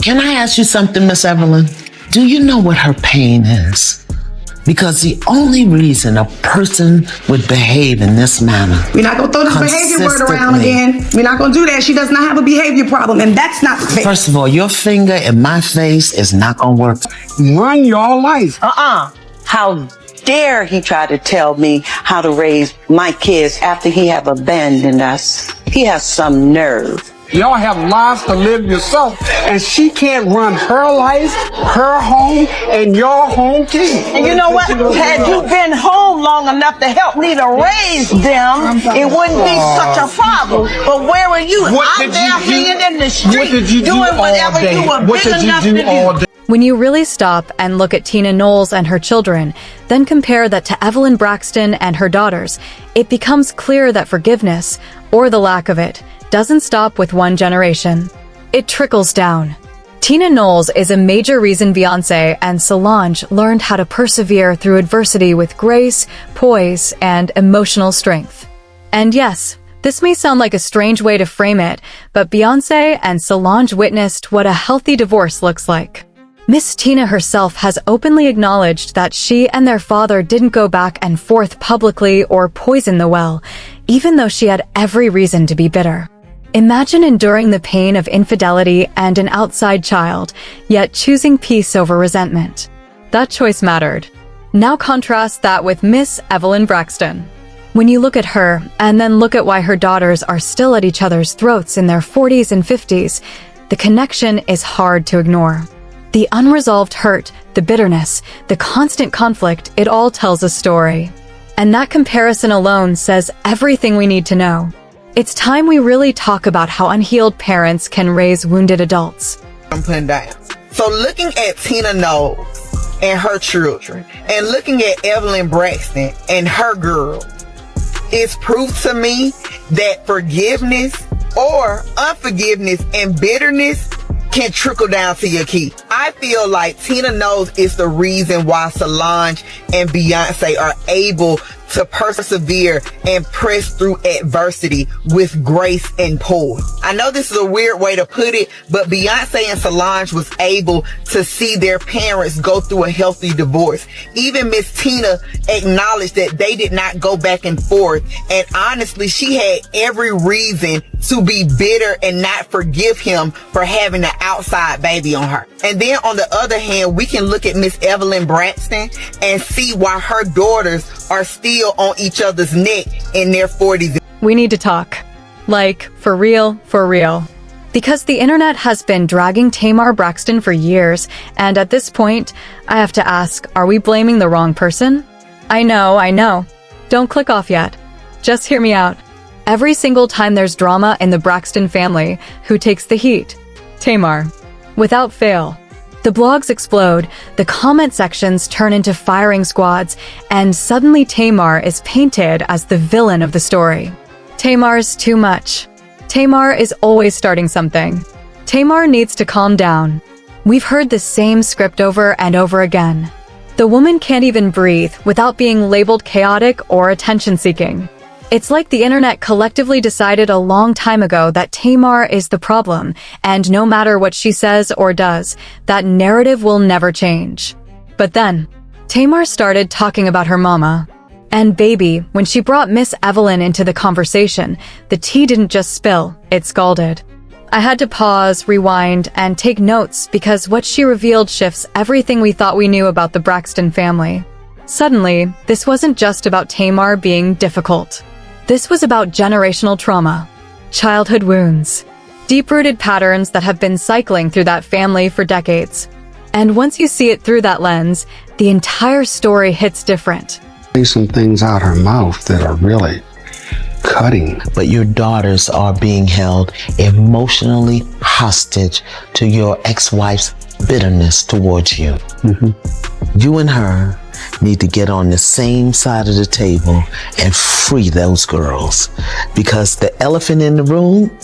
Can I ask you something, Miss Evelyn? Do you know what her pain is? Because the only reason a person would behave in this manner. We're not going to throw this behavior word around again. We're not going to do that. She does not have a behavior problem, and that's not the case. First of all, your finger in my face is not going to work. Run your life. How dare he try to tell me how to raise my kids after he have abandoned us? He has some nerve. Y'all have lives to live yourself, and she can't run her life, her home, and your home too. And you know what? Had you been home long enough to help me to raise them, it wouldn't be such a problem. But where were you? I'm there hanging in the street, doing whatever you were big enough to do. When you really stop and look at Tina Knowles and her children, then compare that to Evelyn Braxton and her daughters, it becomes clear that forgiveness, or the lack of it, doesn't stop with one generation. It trickles down. Tina Knowles is a major reason Beyoncé and Solange learned how to persevere through adversity with grace, poise, and emotional strength. And yes, this may sound like a strange way to frame it, but Beyoncé and Solange witnessed what a healthy divorce looks like. Miss Tina herself has openly acknowledged that she and their father didn't go back and forth publicly or poison the well, even though she had every reason to be bitter. Imagine enduring the pain of infidelity and an outside child, yet choosing peace over resentment. That choice mattered. Now contrast that with Miss Evelyn Braxton. When you look at her, and then look at why her daughters are still at each other's throats in their 40s and 50s, the connection is hard to ignore. The unresolved hurt, the bitterness, the constant conflict, it all tells a story. And that comparison alone says everything we need to know. It's time we really talk about how unhealed parents can raise wounded adults. I'm putting down. So looking at Tina Knowles and her children, and looking at Evelyn Braxton and her girls, it's proof to me that forgiveness or unforgiveness and bitterness can trickle down to your kids. I feel like Tina Knowles is the reason why Solange and Beyoncé are able to persevere and press through adversity with grace and poise. I know this is a weird way to put it, but Beyoncé and Solange was able to see their parents go through a healthy divorce. Even Miss Tina acknowledged that they did not go back and forth, and honestly, she had every reason to be bitter and not forgive him for having an outside baby on her. And then on the other hand, we can look at Miss Evelyn Braxton and see why her daughters are still on each other's neck in their 40s. We need to talk. Like, for real, for real. Because the internet has been dragging Tamar Braxton for years, and at this point, I have to ask, are we blaming the wrong person? I know. Don't click off yet. Just hear me out. Every single time there's drama in the Braxton family, who takes the heat? Tamar. Without fail. The blogs explode, the comment sections turn into firing squads, and suddenly Tamar is painted as the villain of the story. Tamar's too much. Tamar is always starting something. Tamar needs to calm down. We've heard the same script over and over again. The woman can't even breathe without being labeled chaotic or attention-seeking. It's like the internet collectively decided a long time ago that Tamar is the problem, and no matter what she says or does, that narrative will never change. But then, Tamar started talking about her mama. And baby, when she brought Miss Evelyn into the conversation, the tea didn't just spill, it scalded. I had to pause, rewind, and take notes because what she revealed shifts everything we thought we knew about the Braxton family. Suddenly, this wasn't just about Tamar being difficult. This was about generational trauma, childhood wounds, deep-rooted patterns that have been cycling through that family for decades. And once you see it through that lens, the entire story hits different. Some things out her mouth that are really cutting. But your daughters are being held emotionally hostage to your ex-wife's bitterness towards you. You and her need to get on the same side of the table and free those girls. Because the elephant in the room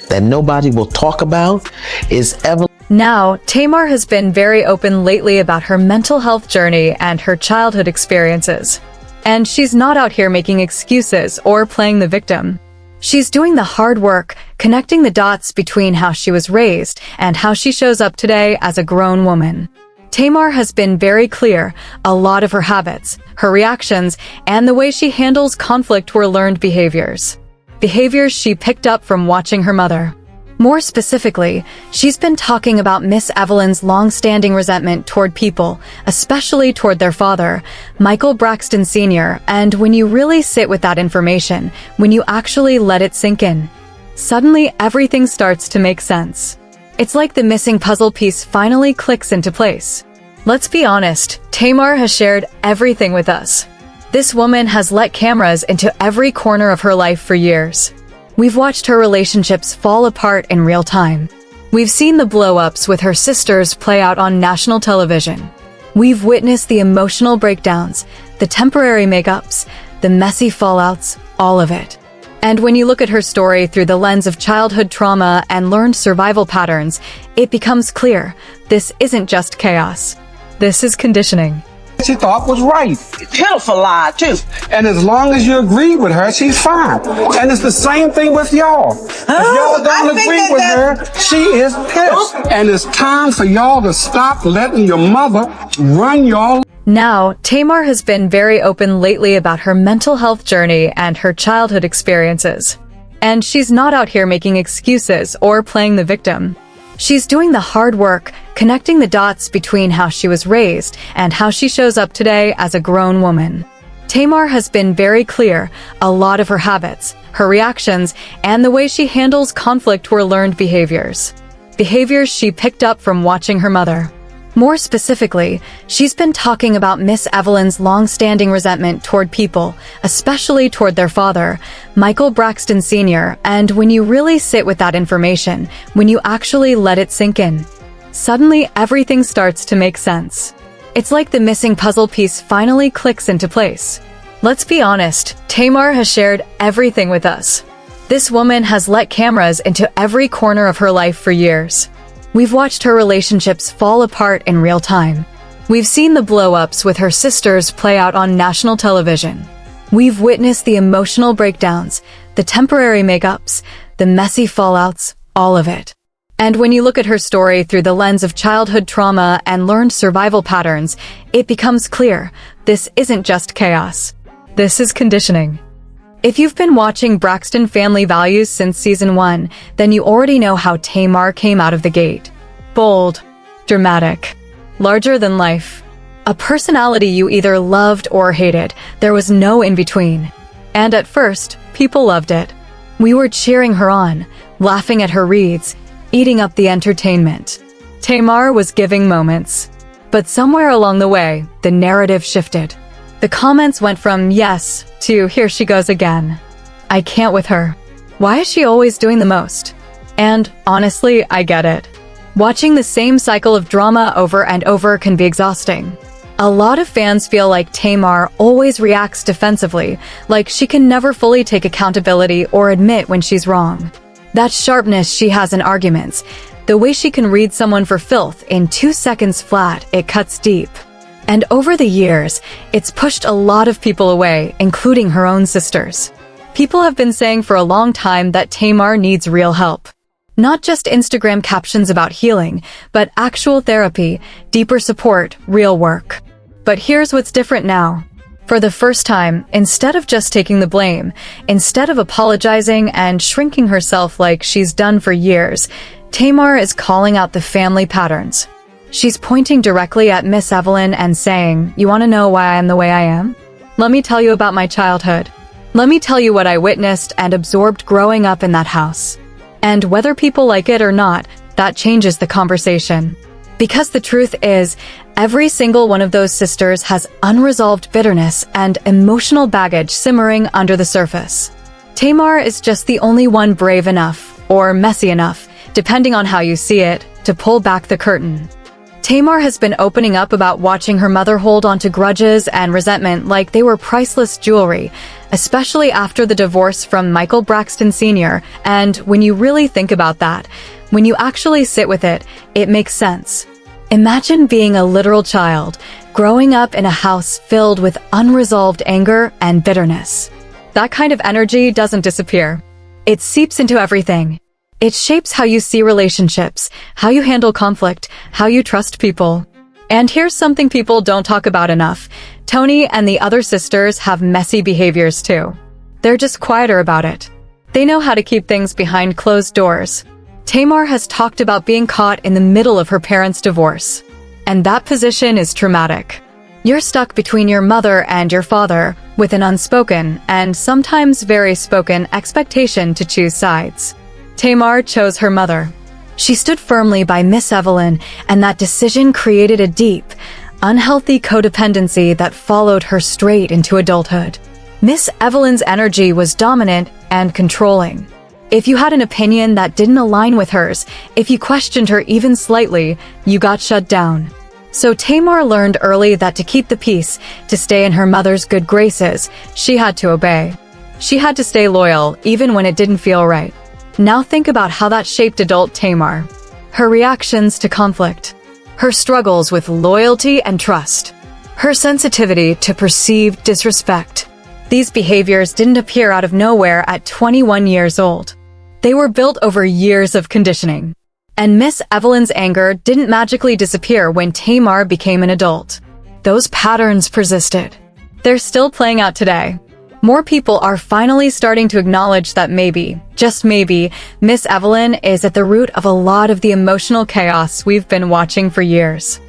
that nobody will talk about is Evelyn. Now, Tamar has been very open lately about her mental health journey and her childhood experiences. And she's not out here making excuses or playing the victim. She's doing the hard work, connecting the dots between how she was raised and how she shows up today as a grown woman. Tamar has been very clear. A lot of her habits, her reactions, and the way she handles conflict were learned behaviors. Behaviors she picked up from watching her mother. More specifically, she's been talking about Miss Evelyn's long-standing resentment toward people, especially toward their father, Michael Braxton Sr., and when you really sit with that information, when you actually let it sink in, suddenly everything starts to make sense. It's like the missing puzzle piece finally clicks into place. Let's be honest, Tamar has shared everything with us. This woman has let cameras into every corner of her life for years. We've watched her relationships fall apart in real time. We've seen the blow-ups with her sisters play out on national television. We've witnessed the emotional breakdowns, the temporary makeups, the messy fallouts, all of it. And when you look at her story through the lens of childhood trauma and learned survival patterns, it becomes clear, this isn't just chaos. This is conditioning. She thought was right. Pitiful lie, too. And as long as you agree with her, she's fine. And it's the same thing with y'all. If y'all don't agree with her, she is pissed. And it's time for y'all to stop letting your mother run y'all. Now, Tamar has been very open lately about her mental health journey and her childhood experiences. And she's not out here making excuses or playing the victim. She's doing the hard work, connecting the dots between how she was raised and how she shows up today as a grown woman. Tamar has been very clear. A lot of her habits, her reactions, and the way she handles conflict were learned behaviors. Behaviors she picked up from watching her mother. More specifically, she's been talking about Miss Evelyn's long-standing resentment toward people, especially toward their father, Michael Braxton Sr., and when you really sit with that information, when you actually let it sink in, suddenly everything starts to make sense. It's like the missing puzzle piece finally clicks into place. Let's be honest, Tamar has shared everything with us. This woman has let cameras into every corner of her life for years. We've watched her relationships fall apart in real time. We've seen the blow-ups with her sisters play out on national television. We've witnessed the emotional breakdowns, the temporary makeups, the messy fallouts, all of it. And when you look at her story through the lens of childhood trauma and learned survival patterns, it becomes clear, this isn't just chaos. This is conditioning. If you've been watching Braxton Family Values since season 1, then you already know how Tamar came out of the gate. Bold, dramatic, larger than life. A personality you either loved or hated. There was no in-between. And at first, people loved it. We were cheering her on, laughing at her reads, eating up the entertainment. Tamar was giving moments. But somewhere along the way, the narrative shifted. The comments went from yes to here she goes again. I can't with her. Why is she always doing the most? And honestly, I get it. Watching the same cycle of drama over and over can be exhausting. A lot of fans feel like Tamar always reacts defensively, like she can never fully take accountability or admit when she's wrong. That sharpness she has in arguments, the way she can read someone for filth in 2 seconds flat, it cuts deep. And over the years, it's pushed a lot of people away, including her own sisters. People have been saying for a long time that Tamar needs real help. Not just Instagram captions about healing, but actual therapy, deeper support, real work. But here's what's different now. For the first time, instead of just taking the blame, instead of apologizing and shrinking herself like she's done for years, Tamar is calling out the family patterns. She's pointing directly at Miss Evelyn and saying, you want to know why I'm the way I am? Let me tell you about my childhood. Let me tell you what I witnessed and absorbed growing up in that house. And whether people like it or not, that changes the conversation. Because the truth is, every single one of those sisters has unresolved bitterness and emotional baggage simmering under the surface. Tamar is just the only one brave enough, or messy enough, depending on how you see it, to pull back the curtain. Tamar has been opening up about watching her mother hold onto grudges and resentment like they were priceless jewelry, especially after the divorce from Michael Braxton Sr., and when you really think about that, when you actually sit with it, it makes sense. Imagine being a literal child, growing up in a house filled with unresolved anger and bitterness. That kind of energy doesn't disappear. It seeps into everything. It shapes how you see relationships, how you handle conflict, how you trust people. And here's something people don't talk about enough. Toni and the other sisters have messy behaviors too. They're just quieter about it. They know how to keep things behind closed doors. Tamar has talked about being caught in the middle of her parents' divorce. And that position is traumatic. You're stuck between your mother and your father, with an unspoken, and sometimes very spoken, expectation to choose sides. Tamar chose her mother. She stood firmly by Miss Evelyn, and that decision created a deep, unhealthy codependency that followed her straight into adulthood. Miss Evelyn's energy was dominant and controlling. If you had an opinion that didn't align with hers, if you questioned her even slightly, you got shut down. So Tamar learned early that to keep the peace, to stay in her mother's good graces, she had to obey. She had to stay loyal, even when it didn't feel right. Now think about how that shaped adult Tamar. Her reactions to conflict. Her struggles with loyalty and trust. Her sensitivity to perceived disrespect. These behaviors didn't appear out of nowhere at 21 years old. They were built over years of conditioning. And Miss Evelyn's anger didn't magically disappear when Tamar became an adult. Those patterns persisted. They're still playing out today. More people are finally starting to acknowledge that maybe, just maybe, Miss Evelyn is at the root of a lot of the emotional chaos we've been watching for years.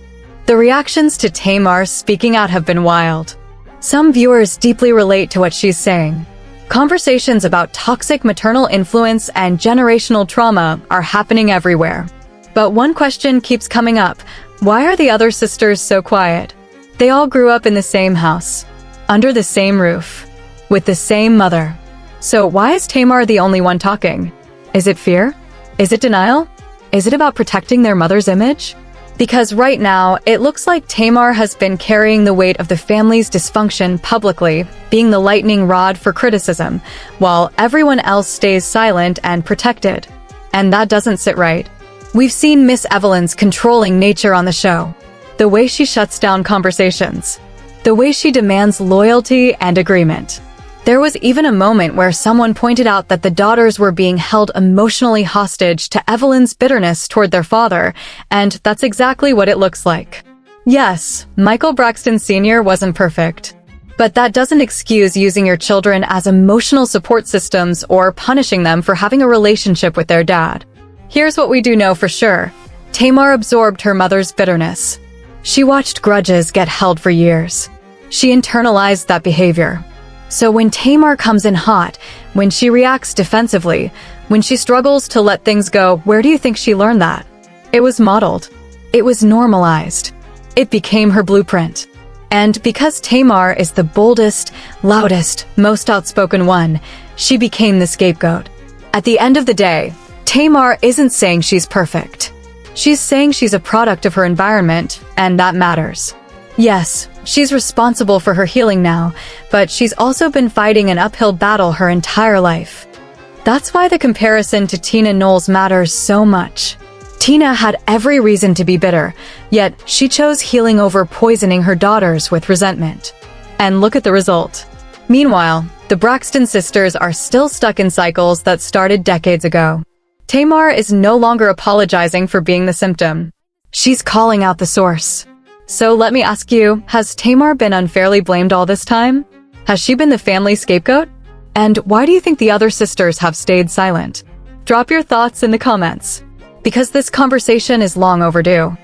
The reactions to Tamar speaking out have been wild. Some viewers deeply relate to what she's saying. Conversations about toxic maternal influence and generational trauma are happening everywhere. But one question keeps coming up. Why are the other sisters so quiet? They all grew up in the same house, under the same roof, with the same mother. So why is Tamar the only one talking? Is it fear? Is it denial? Is it about protecting their mother's image? Because right now, it looks like Tamar has been carrying the weight of the family's dysfunction publicly, being the lightning rod for criticism, while everyone else stays silent and protected. And that doesn't sit right. We've seen Miss Evelyn's controlling nature on the show. The way she shuts down conversations. The way she demands loyalty and agreement. There was even a moment where someone pointed out that the daughters were being held emotionally hostage to Evelyn's bitterness toward their father, and that's exactly what it looks like. Yes, Michael Braxton Sr. wasn't perfect. But that doesn't excuse using your children as emotional support systems or punishing them for having a relationship with their dad. Here's what we do know for sure. Tamar absorbed her mother's bitterness. She watched grudges get held for years. She internalized that behavior. So when Tamar comes in hot, when she reacts defensively, when she struggles to let things go, where do you think she learned that? It was modeled. It was normalized. It became her blueprint. And because Tamar is the boldest, loudest, most outspoken one, she became the scapegoat. At the end of the day, Tamar isn't saying she's perfect. She's saying she's a product of her environment, and that matters. Yes, she's responsible for her healing now, but she's also been fighting an uphill battle her entire life. That's why the comparison to Tina Knowles matters so much. Tina had every reason to be bitter, yet she chose healing over poisoning her daughters with resentment. And look at the result. Meanwhile, the Braxton sisters are still stuck in cycles that started decades ago. Tamar is no longer apologizing for being the symptom. She's calling out the source. So let me ask you, has Tamar been unfairly blamed all this time? Has she been the family scapegoat? And why do you think the other sisters have stayed silent? Drop your thoughts in the comments, because this conversation is long overdue.